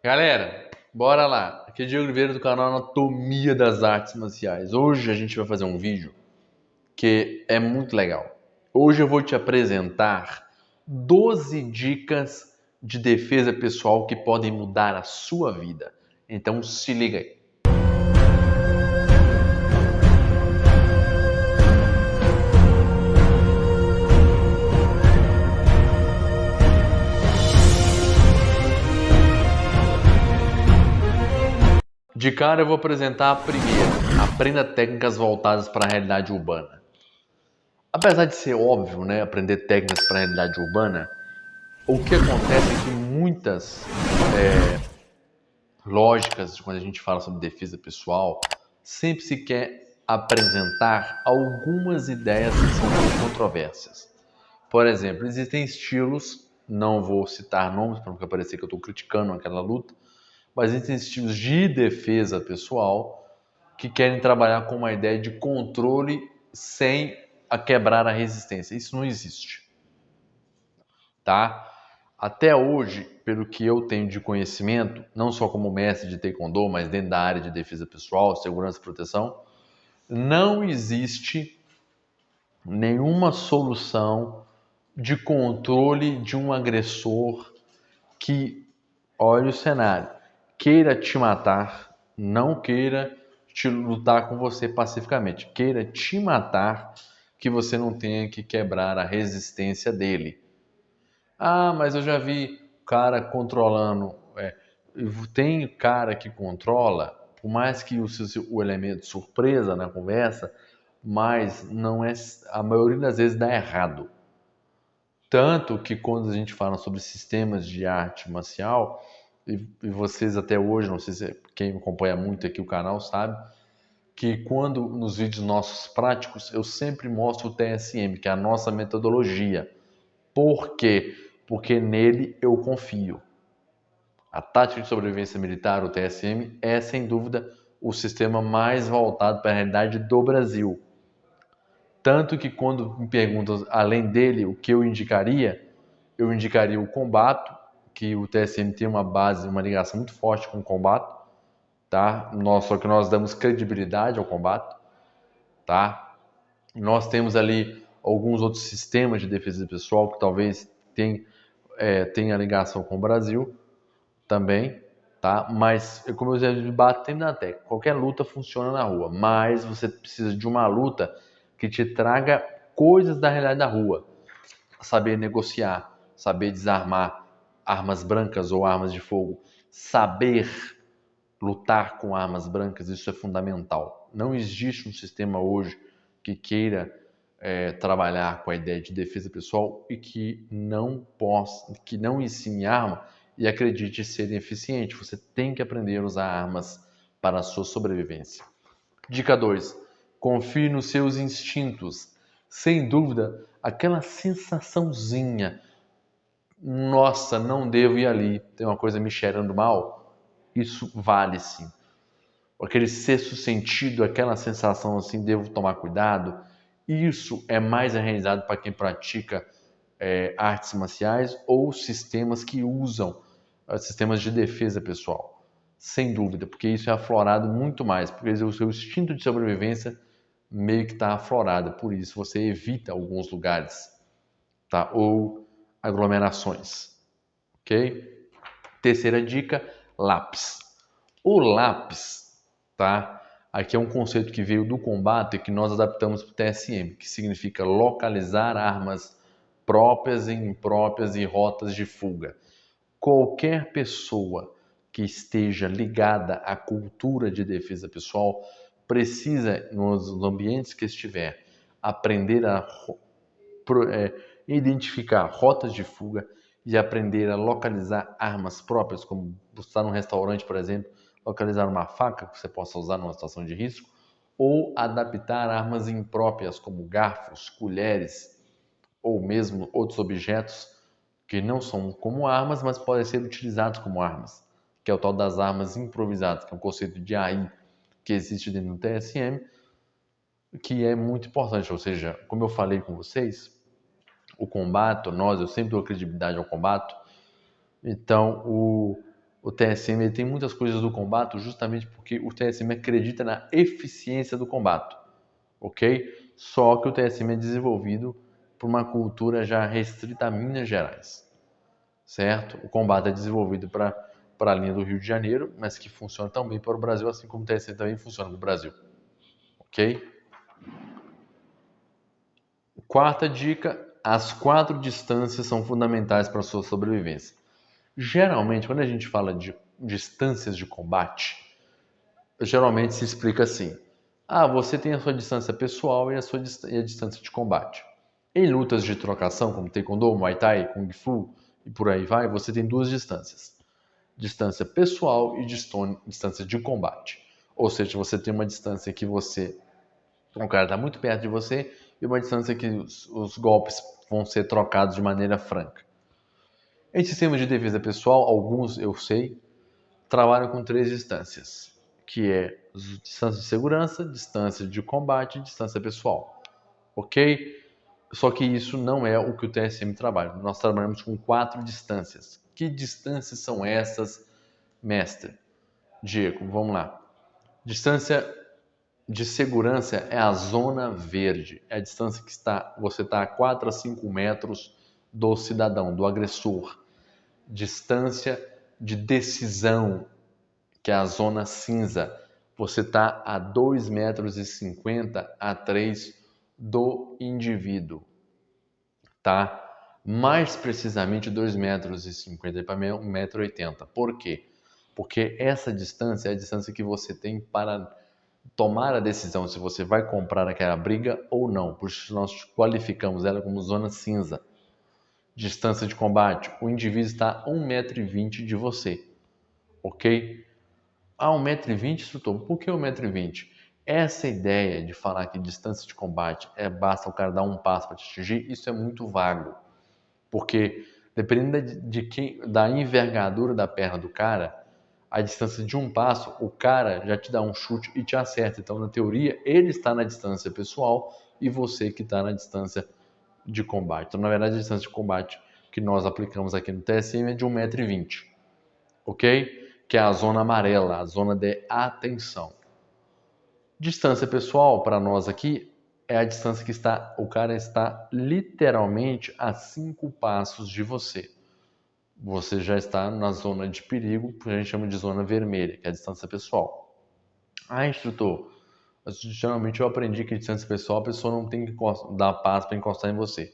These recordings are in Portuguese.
Galera, bora lá. Aqui é Diego Oliveira do canal Anatomia das Artes Marciais. Hoje a gente vai fazer um vídeo que é muito legal. Hoje eu vou te apresentar 12 dicas de defesa pessoal que podem mudar a sua vida. Então se liga aí. De cara eu vou apresentar a primeira. Aprenda técnicas voltadas para a realidade urbana. Apesar de ser óbvio, né, aprender técnicas para a realidade urbana, o que acontece é que muitas lógicas de quando a gente fala sobre defesa pessoal, sempre se quer apresentar algumas ideias que são muito controversas. Por exemplo, existem estilos, não vou citar nomes para não parecer que eu estou criticando aquela luta, mas existem estilos de defesa pessoal que querem trabalhar com uma ideia de controle sem quebrar a resistência. Isso não existe, tá? Até hoje, pelo que eu tenho de conhecimento, não só como mestre de Taekwondo, mas dentro da área de defesa pessoal, segurança e proteção, não existe nenhuma solução de controle de um agressor que, olha o cenário, queira te matar, não queira te lutar com você pacificamente, queira te matar, que você não tenha que quebrar a resistência dele. Ah, mas eu já vi cara controlando. Tem cara que controla, por mais que o elemento surpresa na conversa, mas não é, a maioria das vezes dá errado. Tanto que quando a gente fala sobre sistemas de arte marcial, e vocês até hoje, não sei se quem acompanha muito aqui o canal sabe, que quando nos vídeos nossos práticos eu sempre mostro o TSM, que é a nossa metodologia. Por quê? Porque nele eu confio. A tática de sobrevivência militar, o TSM, é sem dúvida o sistema mais voltado para a realidade do Brasil. Tanto que quando me perguntam, além dele, o que eu indicaria o combate, que o TSM tem uma base, uma ligação muito forte com o combate, tá? Só que nós damos credibilidade ao combate, tá? Nós temos ali alguns outros sistemas de defesa pessoal que talvez tenha ligação com o Brasil também, tá? Mas, como eu já bato na tecla, qualquer luta funciona na rua, mas você precisa de uma luta que te traga coisas da realidade da rua. Saber negociar, saber desarmar armas brancas ou armas de fogo, saber lutar com armas brancas, isso é fundamental. Não existe um sistema hoje que queira trabalhar com a ideia de defesa pessoal e que não ensine arma e acredite ser eficiente. Você tem que aprender a usar armas para a sua sobrevivência. Dica 2. Confie nos seus instintos. Sem dúvida, aquela sensaçãozinha, nossa, não devo ir ali, tem uma coisa me cheirando mal, isso vale sim. Aquele sexto sentido, aquela sensação assim, devo tomar cuidado, isso é mais realizado para quem pratica artes marciais ou sistemas que usam sistemas de defesa pessoal. Sem dúvida, porque isso é aflorado muito mais, porque o seu instinto de sobrevivência meio que está aflorado, por isso você evita alguns lugares, tá? Ou aglomerações, ok? Terceira dica, lápis. O lápis, tá? Aqui é um conceito que veio do combate e que nós adaptamos para o TSM, que significa localizar armas próprias e impróprias e rotas de fuga. Qualquer pessoa que esteja ligada à cultura de defesa pessoal precisa, nos ambientes que estiver, aprender a identificar rotas de fuga e aprender a localizar armas próprias, como você está num restaurante, por exemplo, localizar uma faca que você possa usar numa situação de risco, ou adaptar armas impróprias, como garfos, colheres, ou mesmo outros objetos que não são como armas, mas podem ser utilizados como armas, que é o tal das armas improvisadas, que é um conceito de AI que existe dentro do TSM, que é muito importante. Ou seja, como eu falei com vocês, o combate, eu sempre dou credibilidade ao combate, então O TSM ele tem muitas coisas do combate justamente porque o TSM acredita na eficiência do combate, ok? Só que o TSM é desenvolvido por uma cultura já restrita a Minas Gerais, certo? O combate é desenvolvido para a linha do Rio de Janeiro, mas que funciona também para o Brasil, assim como o TSM também funciona no Brasil, ok? Quarta dica, as 4 distâncias são fundamentais para a sua sobrevivência. Geralmente, quando a gente fala de distâncias de combate, geralmente se explica assim: ah, você tem a sua distância pessoal e a distância de combate. Em lutas de trocação, como Taekwondo, Muay Thai, Kung Fu e por aí vai, você tem 2 distâncias: distância pessoal e distância de combate. Ou seja, você tem uma distância que o cara está muito perto de você e uma distância que os golpes vão ser trocados de maneira franca. Em sistemas de defesa pessoal, alguns eu sei, trabalham com 3 distâncias, que é distância de segurança, distância de combate e distância pessoal. Ok? Só que isso não é o que o TSM trabalha. Nós trabalhamos com 4 distâncias. Que distâncias são essas, mestre? Diego, vamos lá. Distância de segurança é a zona verde. É a distância que você está a 4 a 5 metros do cidadão, do agressor. Distância de decisão, que é a zona cinza. Você está a 2,50 metros a 3 do indivíduo, tá? Mais precisamente 2,50 metros para 1,80 m. Por quê? Porque essa distância é a distância que você tem para tomar a decisão se você vai comprar aquela briga ou não. Por isso nós qualificamos ela como zona cinza. Distância de combate, o indivíduo está a 1,20 m de você, ok? A 1,20 m, instrutor, por que 1,20 m? Essa ideia de falar que distância de combate basta o cara dar um passo para te atingir, isso é muito vago. Porque dependendo da envergadura da perna do cara, a distância de um passo, o cara já te dá um chute e te acerta. Então, na teoria, ele está na distância pessoal e você que está na distância de combate. Então, na verdade, a distância de combate que nós aplicamos aqui no TSM é de 1,20 m, ok? Que é a zona amarela, a zona de atenção. Distância pessoal, para nós aqui, é a distância que o cara está literalmente a 5 passos de você. Você já está na zona de perigo, que a gente chama de zona vermelha, que é a distância pessoal. Ah, instrutor, geralmente eu aprendi que a distância pessoal a pessoa não tem que dar passo para encostar em você.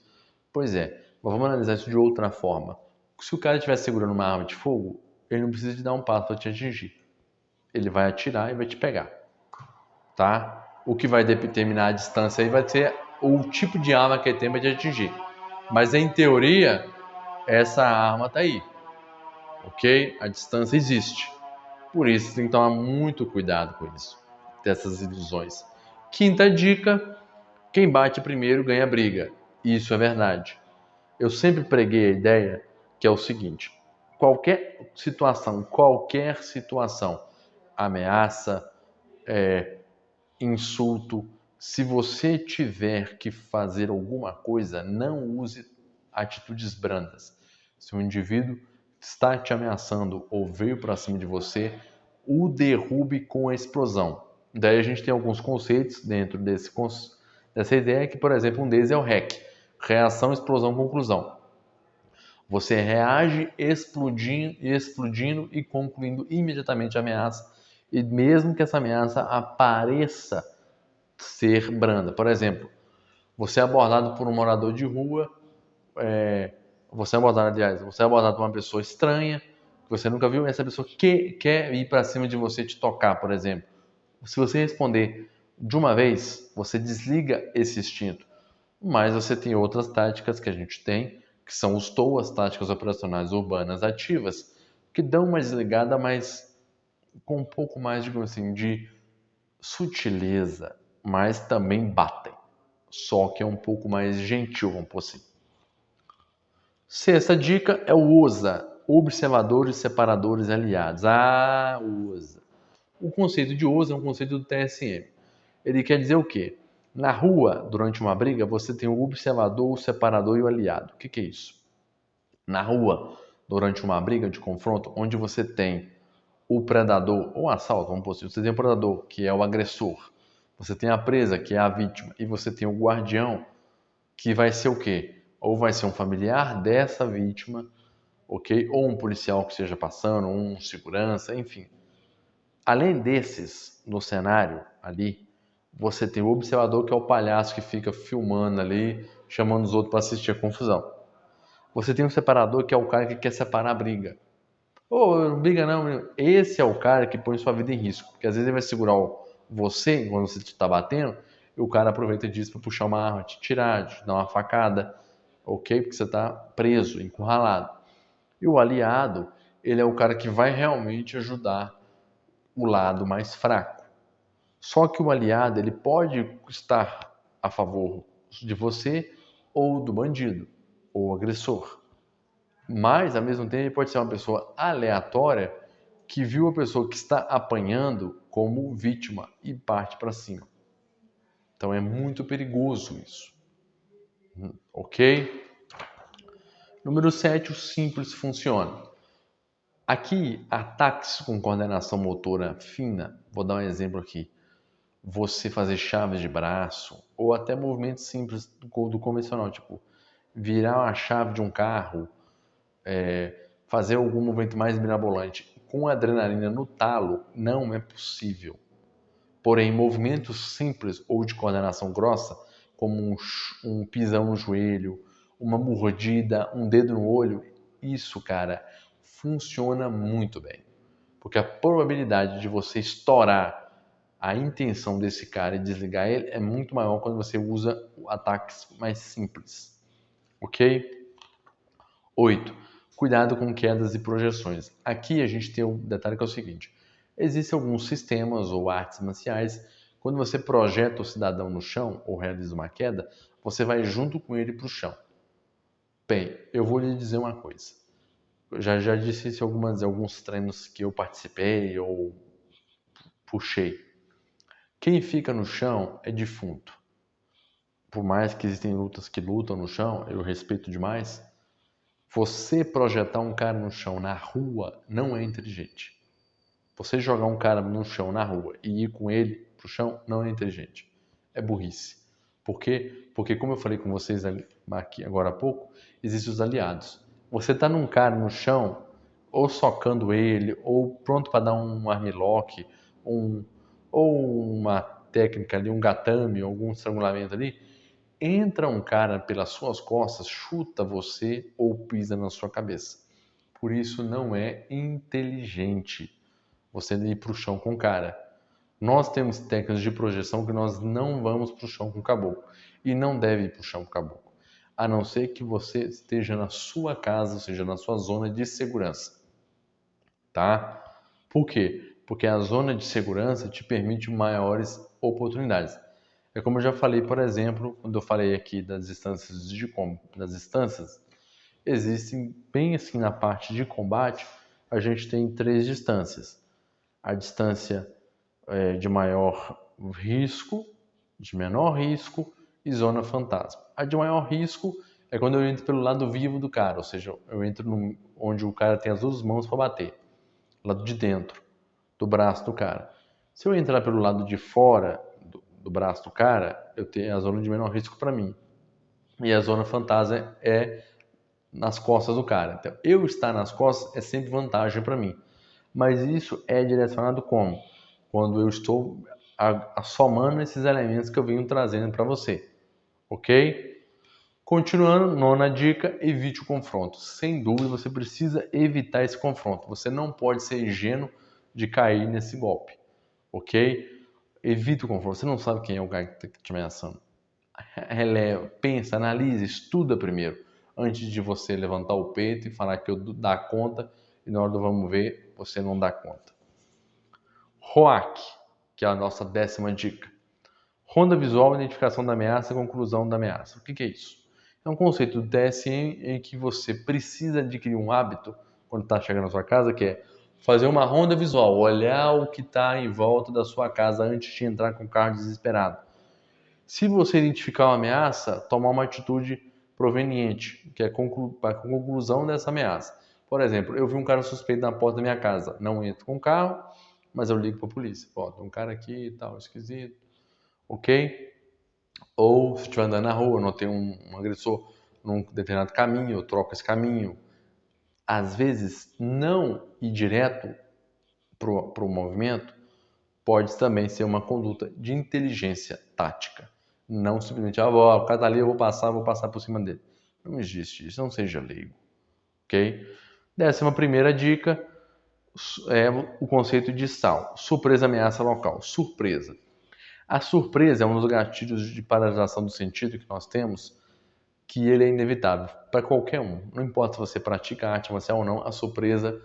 Pois é, mas vamos analisar isso de outra forma. Se o cara estiver segurando uma arma de fogo, ele não precisa de dar um passo para te atingir. Ele vai atirar e vai te pegar, tá? O que vai determinar a distância aí vai ser o tipo de arma que ele tem para te atingir. Mas em teoria, essa arma tá aí, ok? A distância existe. Por isso tem que tomar muito cuidado com isso, dessas ilusões. Quinta dica: quem bate primeiro ganha a briga. Isso é verdade. Eu sempre preguei a ideia que é o seguinte: qualquer situação, ameaça, insulto, se você tiver que fazer alguma coisa, não use atitudes brandas. Se um indivíduo está te ameaçando ou veio para cima de você, o derrube com a explosão. Daí a gente tem alguns conceitos dentro dessa ideia, que, por exemplo, um deles é o REC, reação, explosão, conclusão. Você reage explodindo e concluindo imediatamente a ameaça, e mesmo que essa ameaça apareça ser branda. Por exemplo, você é abordado por um morador de rua, você é abordado por uma pessoa estranha, que você nunca viu, e essa pessoa quer ir para cima de você e te tocar, por exemplo. Se você responder de uma vez, você desliga esse instinto. Mas você tem outras táticas que a gente tem, que são os TOAs, táticas operacionais urbanas ativas, que dão uma desligada, mas com um pouco mais, digamos assim, de sutileza, mas também batem. Só que é um pouco mais gentil, vamos por assim. Sexta dica é o OSA, Observadores Separadores Aliados. OSA. O conceito de OSA é um conceito do TSM. Ele quer dizer o quê? Na rua, durante uma briga, você tem o observador, o separador e o aliado. O que é isso? Na rua, durante uma briga de confronto, onde você tem o predador, ou assalto, vamos por assim, você tem o predador, que é o agressor, você tem a presa, que é a vítima, e você tem o guardião, que vai ser o quê? Ou vai ser um familiar dessa vítima, ok? Ou um policial que esteja passando, ou um segurança, enfim. Além desses, no cenário ali, você tem o observador, que é o palhaço que fica filmando ali, chamando os outros para assistir a confusão. Você tem o separador, que é o cara que quer separar a briga. Ô, não briga não, menino. Esse é o cara que põe sua vida em risco. Porque às vezes ele vai segurar você quando você está batendo, e o cara aproveita disso para puxar uma arma, te tirar, te dar uma facada, ok? Porque você está preso, encurralado. E o aliado, ele é o cara que vai realmente ajudar o lado mais fraco. Só que o aliado, ele pode estar a favor de você ou do bandido, ou agressor. Mas, ao mesmo tempo, ele pode ser uma pessoa aleatória que viu a pessoa que está apanhando como vítima e parte para cima. Então é muito perigoso isso. Ok? Número 7, o simples funciona. Aqui, ataques com coordenação motora fina, vou dar um exemplo aqui. Você fazer chaves de braço, ou até movimentos simples do convencional, tipo virar a chave de um carro, fazer algum movimento mais mirabolante com adrenalina no talo, não é possível. Porém, movimentos simples ou de coordenação grossa, como um pisão no joelho, uma mordida, um dedo no olho, isso, cara, funciona muito bem. Porque a probabilidade de você estourar a intenção desse cara e desligar ele é muito maior quando você usa ataques mais simples. Ok? 8. Cuidado com quedas e projeções. Aqui a gente tem um detalhe que é o seguinte. Existem alguns sistemas ou artes marciais, quando você projeta o cidadão no chão ou realiza uma queda, você vai junto com ele para o chão. Bem, eu vou lhe dizer uma coisa. Eu já disse isso em alguns treinos que eu participei ou puxei. Quem fica no chão é defunto. Por mais que existem lutas que lutam no chão, eu respeito demais. Você projetar um cara no chão na rua não é inteligente. Você jogar um cara no chão na rua e ir com ele pro chão não é inteligente. É burrice. Por quê? Porque, como eu falei com vocês aqui agora há pouco, existem os aliados. Você tá num cara no chão, ou socando ele, ou pronto para dar um armlock, ou uma técnica ali, um gatame, algum estrangulamento ali, entra um cara pelas suas costas, chuta você ou pisa na sua cabeça. Por isso não é inteligente você ir para o chão com o cara. Nós temos técnicas de projeção que nós não vamos para o chão com o caboclo. E não deve ir para o chão com o caboclo. A não ser que você esteja na sua casa, ou seja, na sua zona de segurança. Tá? Por quê? Porque a zona de segurança te permite maiores oportunidades. É como eu já falei, por exemplo, quando eu falei aqui das distâncias, existem bem assim na parte de combate, a gente tem 3 distâncias. A distância de maior risco, de menor risco e zona fantasma. A de maior risco é quando eu entro pelo lado vivo do cara, ou seja, eu entro onde o cara tem as 2 mãos para bater, lado de dentro do braço do cara. Se eu entrar pelo lado de fora do braço do cara, eu tenho a zona de menor risco para mim. E a zona fantasma é nas costas do cara. Então, eu estar nas costas é sempre vantagem para mim. Mas isso é direcionado como? Quando eu estou somando esses elementos que eu venho trazendo para você. Ok? Continuando, nona dica, evite o confronto. Sem dúvida, você precisa evitar esse confronto. Você não pode ser ingênuo de cair nesse golpe. Ok? Evite o confronto. Você não sabe quem é o cara que está te ameaçando. Releva, pensa, analisa, estuda primeiro, antes de você levantar o peito e falar que eu dá conta e na hora do vamos ver, você não dá conta. ROAC, que é a nossa 10ª dica. Ronda visual, identificação da ameaça e conclusão da ameaça. O que é isso? É um conceito do TSM em que você precisa adquirir um hábito quando está chegando na sua casa, que é fazer uma ronda visual, olhar o que está em volta da sua casa antes de entrar com o carro desesperado. Se você identificar uma ameaça, tomar uma atitude proveniente, que é para a conclusão dessa ameaça. Por exemplo, eu vi um cara suspeito na porta da minha casa. Não entro com o carro, mas eu ligo para a polícia. Pô, tem um cara aqui e tal, esquisito. Ok? Ou se estiver andando na rua, notei um agressor num determinado caminho, eu troco esse caminho. Às vezes, não ir direto para o movimento pode também ser uma conduta de inteligência tática. Não simplesmente, o cara tá ali, eu vou passar por cima dele. Não existe isso, não seja leigo. Ok? 11ª dica é o conceito de SAL, surpresa, ameaça local. Surpresa. A surpresa é um dos gatilhos de paralisação do sentido que nós temos, que ele é inevitável para qualquer um. Não importa se você pratica arte marcial ou não, a surpresa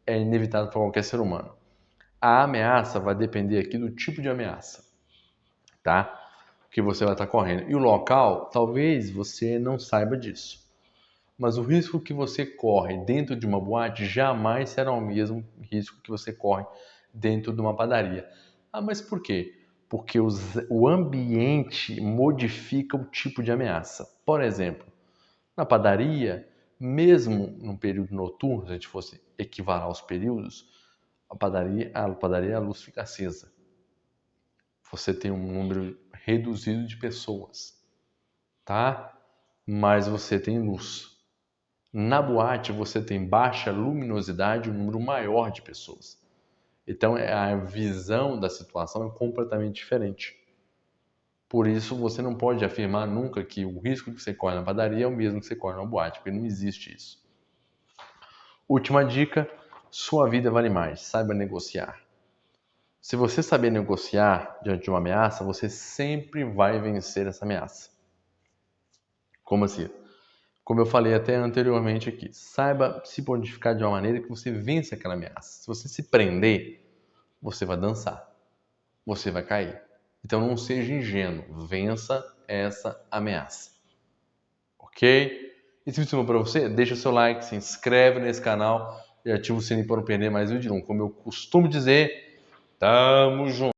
é inevitável para qualquer ser humano. A ameaça vai depender aqui do tipo de ameaça, tá? Que você vai estar correndo. E o local, talvez você não saiba disso. Mas o risco que você corre dentro de uma boate jamais será o mesmo risco que você corre dentro de uma padaria. Ah, mas por quê? Porque o ambiente modifica o tipo de ameaça. Por exemplo, na padaria, mesmo num período noturno, se a gente fosse equivalar os períodos, a padaria a luz fica acesa. Você tem um número reduzido de pessoas, tá? Mas você tem luz. Na boate você tem baixa luminosidade e um número maior de pessoas. Então a visão da situação é completamente diferente. Por isso você não pode afirmar nunca que o risco que você corre na padaria é o mesmo que você corre na boate, porque não existe isso. Última dica, sua vida vale mais, saiba negociar. Se você saber negociar diante de uma ameaça, você sempre vai vencer essa ameaça. Como assim? Como eu falei até anteriormente aqui, saiba se modificar de uma maneira que você vença aquela ameaça. Se você se prender, você vai dançar, você vai cair. Então não seja ingênuo, vença essa ameaça. Ok? E se funcionou para você, deixa o seu like, se inscreve nesse canal e ativa o sininho para não perder mais vídeo nenhum. Como eu costumo dizer, tamo junto!